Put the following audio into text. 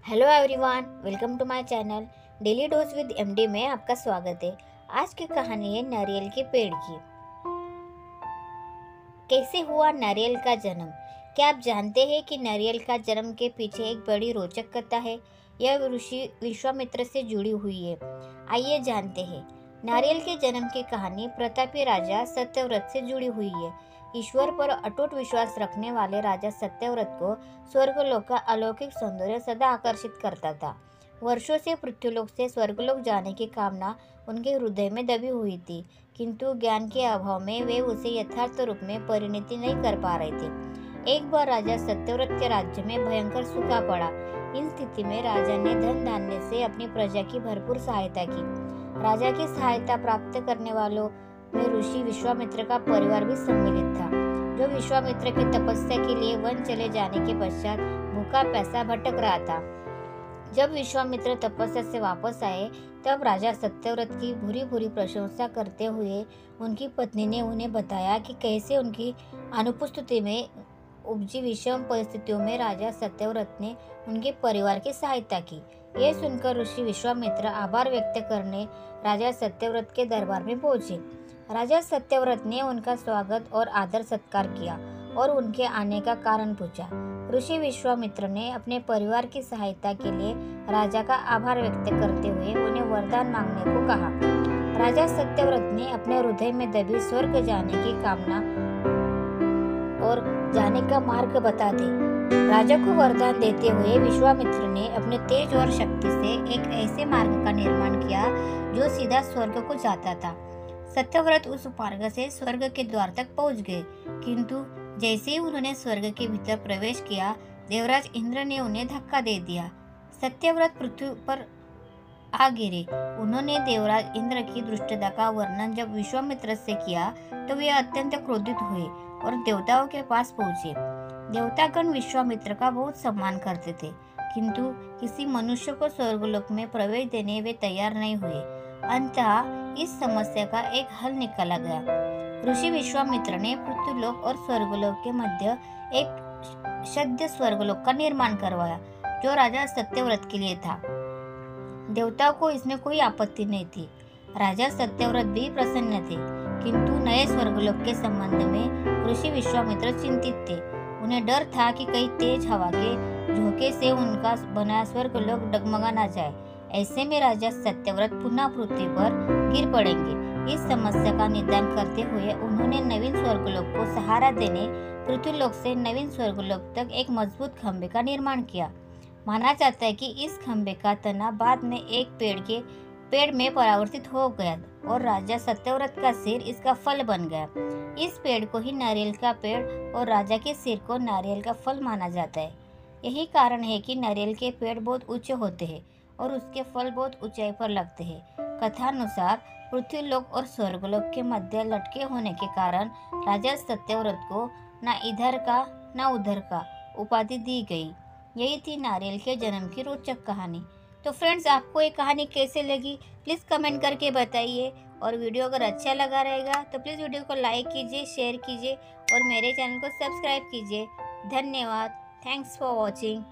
Hello everyone, welcome to my channel daily dose with MD में आपका स्वागत है। आज की कहानी है नारियल के पेड़ की। कैसे हुआ नारियल का जन्म? क्या आप जानते हैं कि नारियल का जन्म के पीछे एक बड़ी रोचक कथा है। यह ऋषि विश्वामित्र से जुड़ी हुई है। आइए जानते हैं। नारियल के जन्म की कहानी प्रतापी राजा सत्यव्रत से जुड़ी हुई है। ईश्वर पर अटूट विश्वास रखने वाले राजा सत्यव्रत को स्वर्गलोक का अलौकिक सौंदर्य सदा आकर्षित करता था। वर्षों से पृथ्वीलोक से स्वर्गलोक जाने की कामना उनके हृदय में दबी हुई थी, किंतु ज्ञान के अभाव में वे उसे यथार्थ रूप में परिणति नहीं कर पा रहे थे। एक बार राजा सत्यव्रत के राज्य में भयंकर सूखा पड़ा। इन स्थिति में राजा ने धन धान्य से अपनी प्रजा की भरपूर सहायता की। राजा की सहायता प्राप्त करने वालों में ऋषि विश्वामित्र का परिवार भी सम्मिलित था, जो विश्वामित्र की तपस्या के लिए वन चले जाने के पश्चात भूखा प्यासा भटक रहा था। जब विश्वामित्र तपस्या से वापस आए, तब राजा सत्यव्रत की भूरी भूरी प्रशंसा करते हुए उनकी पत्नी ने उन्हें बताया कि कैसे उनकी अनुपस्थिति में उपजी विषम परिस्थितियों में राजा सत्यव्रत ने उनके परिवार की सहायता की। यह सुनकर ऋषि विश्वामित्र आभार व्यक्त करने राजा सत्यव्रत के दरबार में पहुंचे। राजा सत्यव्रत ने उनका स्वागत और आदर सत्कार किया और उनके आने का कारण पूछा। ऋषि विश्वामित्र ने अपने परिवार की सहायता के लिए राजा का आभार व्यक्त करते हुए उन्हें वरदान मांगने को कहा। राजा सत्यव्रत ने अपने हृदय में दबी स्वर्ग जाने की कामना और जाने का मार्ग बता दी। राजा को वरदान देते हुए विश्वामित्र ने अपने तेज और शक्ति से एक ऐसे मार्ग का निर्माण किया जो सीधा स्वर्ग को जाता था। सत्यव्रत उस मार्ग से स्वर्ग के द्वार तक पहुंच गए, किंतु जैसे ही उन्होंने स्वर्ग के भीतर प्रवेश किया, देवराज इंद्र ने उन्हें धक्का दे दिया। सत्यव्रत पृथ्वी पर आ गिरे। उन्होंने देवराज इंद्र की दुष्टता का वर्णन जब विश्वामित्र से किया, तो वे अत्यंत क्रोधित हुए और देवताओं के पास पहुंचे। देवतागण विश्वामित्र का बहुत सम्मान करते थे, किंतु किसी मनुष्य को स्वर्गलोक में प्रवेश देने वे तैयार नहीं हुए। अंततः इस समस्या का एक हल निकाला गया। ऋषि विश्वामित्र ने पृथ्वीलोक और स्वर्गलोक के मध्य एक सद्य स्वर्गलोक का निर्माण करवाया, जो राजा सत्यव्रत के लिए था। देवताओं को इसमें कोई आपत्ति नहीं थी। राजा सत्यव्रत भी प्रसन्न थे, किंतु नए स्वर्गलोक के संबंध में ऋषि विश्वामित्र चिंतित थे। उन्हें डर था कि कहीं तेज हवा के झोंके से उनका बनाया स्वर्गलोक डगमगा न जाए। ऐसे में राजा सत्यव्रत पुनः पृथ्वी पर गिर पड़ेंगे। इस समस्या का निदान करते हुए उन्होंने नवीन स्वर्गलोक को सहारा देने पृथ्वीलोक से नवीन स्वर्गलोक तक एक मजबूत खंभे का निर्माण किया। माना जाता है कि इस खंभे का तना बाद में एक पेड़ में परावर्तित हो गया और राजा सत्यव्रत का सिर इसका फल बन गया। इस पेड़ को ही नारियल का पेड़ और राजा के सिर को नारियल का फल माना जाता है। यही कारण है कि नारियल के पेड़ बहुत ऊंचे होते हैं और उसके फल बहुत ऊंचाई पर लगते हैं। कथानुसार पृथ्वीलोक और स्वर्गलोक के मध्य लटके होने के कारण राजा सत्यव्रत को न इधर का न उधर का उपाधि दी गई। यही थी नारियल के जन्म की रोचक कहानी। तो फ्रेंड्स, आपको ये कहानी कैसे लगी प्लीज़ कमेंट करके बताइए, और वीडियो अगर अच्छा लगा रहेगा तो प्लीज़ वीडियो को लाइक कीजिए, शेयर कीजिए और मेरे चैनल को सब्सक्राइब कीजिए। धन्यवाद। Thanks for watching.